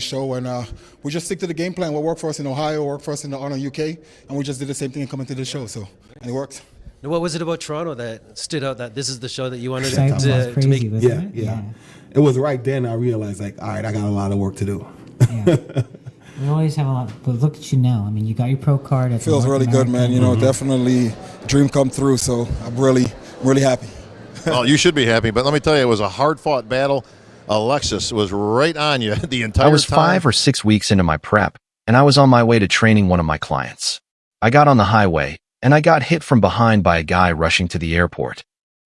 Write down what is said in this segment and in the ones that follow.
show, and we just stick to the game plan. What worked for us in Ohio worked for us in the Honor UK, and we just did the same thing coming to the show, and it worked. Now, what was it about Toronto that stood out that this is the show that you wanted to make? Yeah. It was right then I realized, like, all right, I got a lot of work to do. Yeah. We always have a lot, but look at you now. I mean, you got your pro card. It feels really good, man. You know, definitely dream come through, so I'm really happy. Well, you should be happy, but let me tell you, it was a hard-fought battle. Alexis was right on you the entire time. I was 5 or 6 weeks into my prep, and I was on my way to training one of my clients. I got on the highway, and I got hit from behind by a guy rushing to the airport.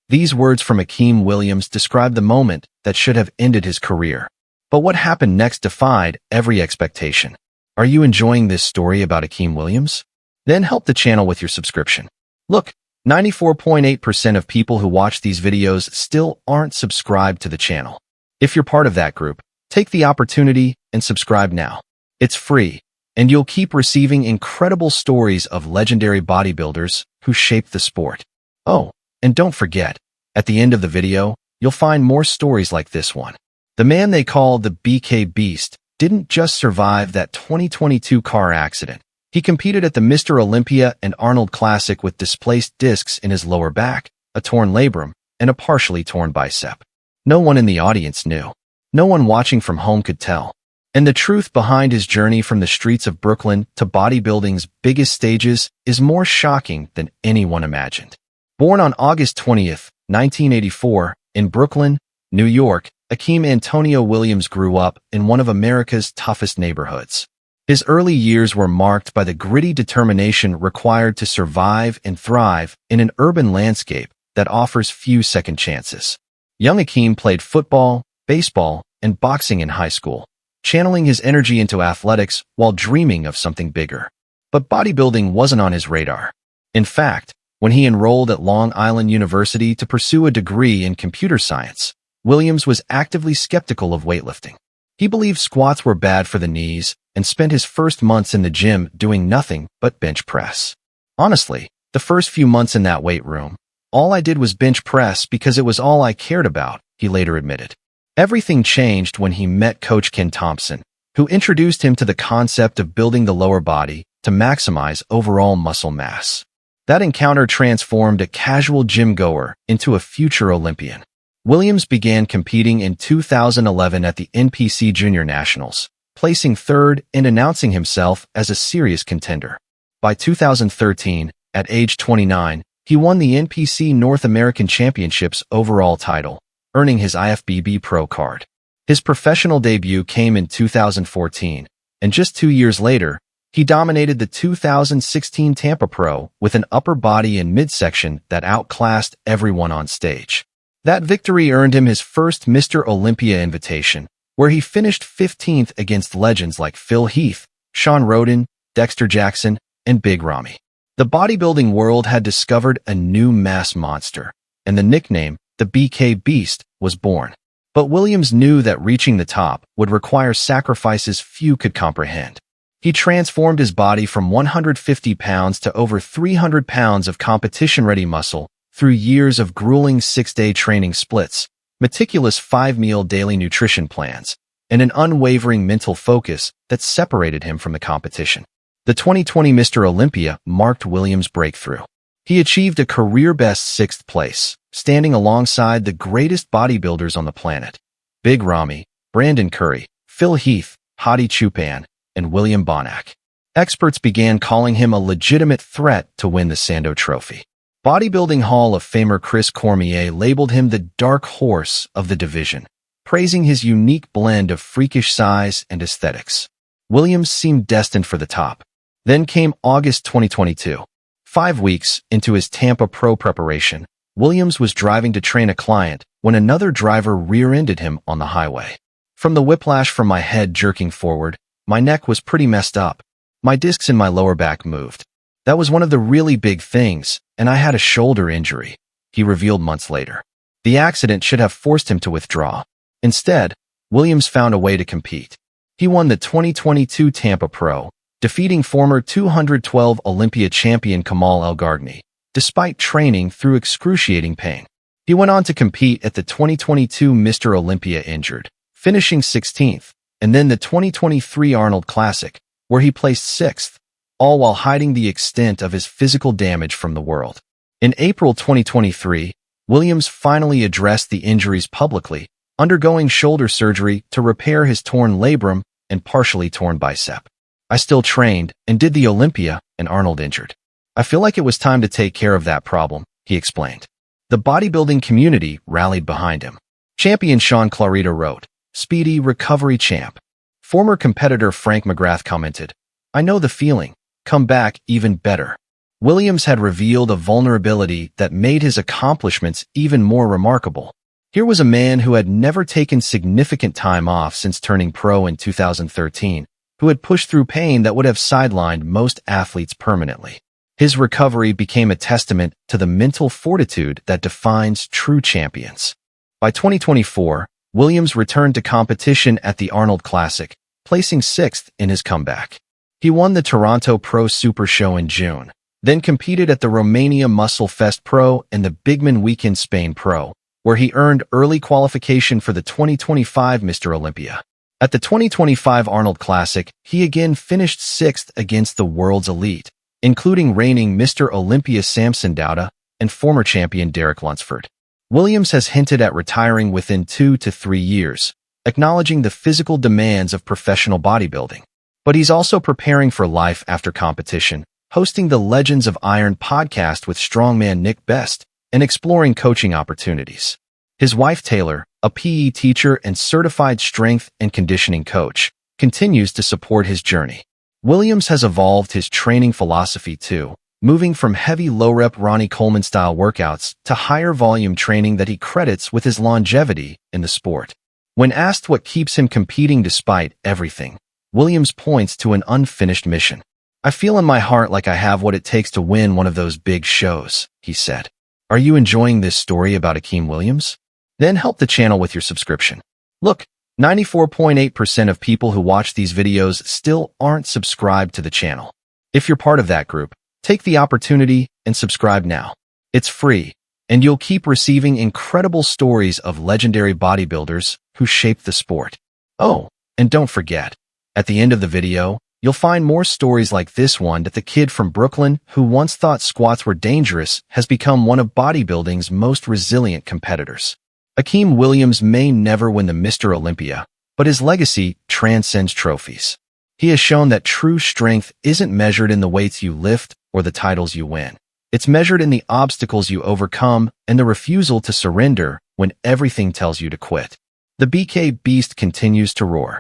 These words from Akim Williams describe the moment that should have ended his career. But what happened next defied every expectation. Are you enjoying this story about Akim Williams? Then help the channel with your subscription. Look, 94.8% of people who watch these videos still aren't subscribed to the channel. If you're part of that group, take the opportunity and subscribe now. It's free, and you'll keep receiving incredible stories of legendary bodybuilders who shaped the sport. Oh, and don't forget, at the end of the video, you'll find more stories like this one. The man they call the BK Beast didn't just survive that 2022 car accident. He competed at the Mr. Olympia and Arnold Classic with displaced discs in his lower back, a torn labrum, and a partially torn bicep. No one in the audience knew. No one watching from home could tell. And the truth behind his journey from the streets of Brooklyn to bodybuilding's biggest stages is more shocking than anyone imagined. Born on August 20th, 1984, in Brooklyn, New York, Akim Antonio Williams grew up in one of America's toughest neighborhoods. His early years were marked by the gritty determination required to survive and thrive in an urban landscape that offers few second chances. Young Akim played football, baseball, and boxing in high school, channeling his energy into athletics while dreaming of something bigger. But bodybuilding wasn't on his radar. In fact, when he enrolled at Long Island University to pursue a degree in computer science, Williams was actively skeptical of weightlifting. He believed squats were bad for the knees and spent his first months in the gym doing nothing but bench press. Honestly, the first few months in that weight room, all I did was bench press because it was all I cared about, he later admitted. Everything changed when he met Coach Ken Thompson, who introduced him to the concept of building the lower body to maximize overall muscle mass. That encounter transformed a casual gym goer into a future Olympian. Williams began competing in 2011 at the NPC Junior Nationals, placing third and announcing himself as a serious contender. By 2013, at age 29, he won the NPC North American Championships overall title, earning his IFBB Pro card. His professional debut came in 2014, and just 2 years later, he dominated the 2016 Tampa Pro with an upper body and midsection that outclassed everyone on stage. That victory earned him his first Mr. Olympia invitation, where he finished 15th against legends like Phil Heath, Sean Roden, Dexter Jackson, and Big Ramy. The bodybuilding world had discovered a new mass monster, and the nickname, the BK Beast, was born. But Williams knew that reaching the top would require sacrifices few could comprehend. He transformed his body from 150 pounds to over 300 pounds of competition-ready muscle through years of grueling 6-day training splits, meticulous 5-meal daily nutrition plans, and an unwavering mental focus that separated him from the competition. The 2020 Mr. Olympia marked Williams' breakthrough. He achieved a career-best 6th place, standing alongside the greatest bodybuilders on the planet: Big Ramy, Brandon Curry, Phil Heath, Hadi Choopan, and William Bonac. Experts began calling him a legitimate threat to win the Sando Trophy. Bodybuilding Hall of Famer Chris Cormier labeled him the dark horse of the division, praising his unique blend of freakish size and aesthetics. Williams seemed destined for the top. Then came August 2022. 5 weeks into his Tampa Pro preparation, Williams was driving to train a client when another driver rear-ended him on the highway. From the whiplash from my head jerking forward, my neck was pretty messed up. My discs in my lower back moved. That was one of the really big things, and I had a shoulder injury, he revealed months later. The accident should have forced him to withdraw. Instead, Williams found a way to compete. He won the 2022 Tampa Pro, defeating former 212 Olympia champion Kamal El-Gargni, despite training through excruciating pain. He went on to compete at the 2022 Mr. Olympia injured, finishing 16th, and then the 2023 Arnold Classic, where he placed 6th, all while hiding the extent of his physical damage from the world. In April 2023, Williams finally addressed the injuries publicly, undergoing shoulder surgery to repair his torn labrum and partially torn bicep. I still trained and did the Olympia, and Arnold injured. I feel like it was time to take care of that problem, he explained. The bodybuilding community rallied behind him. Champion Sean Clarita wrote, "Speedy recovery champ." Former competitor Frank McGrath commented, "I know the feeling. Come back even better." Williams had revealed a vulnerability that made his accomplishments even more remarkable. Here was a man who had never taken significant time off since turning pro in 2013, who had pushed through pain that would have sidelined most athletes permanently. His recovery became a testament to the mental fortitude that defines true champions. By 2024, Williams returned to competition at the Arnold Classic, placing 6th in his comeback. He won the Toronto Pro Super Show in June, then competed at the Romania Muscle Fest Pro and the Bigman Weekend Spain Pro, where he earned early qualification for the 2025 Mr. Olympia. At the 2025 Arnold Classic, he again finished 6th against the world's elite, including reigning Mr. Olympia Samson Dauda and former champion Derek Lunsford. Williams has hinted at retiring within 2 to 3 years, acknowledging the physical demands of professional bodybuilding. But he's also preparing for life after competition, hosting the Legends of Iron podcast with strongman Nick Best and exploring coaching opportunities. His wife Taylor, a PE teacher and certified strength and conditioning coach, continues to support his journey. Williams has evolved his training philosophy too, moving from heavy low-rep Ronnie Coleman-style workouts to higher-volume training that he credits with his longevity in the sport. When asked what keeps him competing despite everything, Williams points to an unfinished mission. "I feel in my heart like I have what it takes to win one of those big shows," he said. Are you enjoying this story about Akim Williams? Then help the channel with your subscription. Look, 94.8% of people who watch these videos still aren't subscribed to the channel. If you're part of that group, take the opportunity and subscribe now. It's free, and you'll keep receiving incredible stories of legendary bodybuilders who shaped the sport. Oh, and don't forget, at the end of the video, you'll find more stories like this one that the kid from Brooklyn who once thought squats were dangerous has become one of bodybuilding's most resilient competitors. Akim Williams may never win the Mr. Olympia, but his legacy transcends trophies. He has shown that true strength isn't measured in the weights you lift or the titles you win. It's measured in the obstacles you overcome and the refusal to surrender when everything tells you to quit. The BK Beast continues to roar.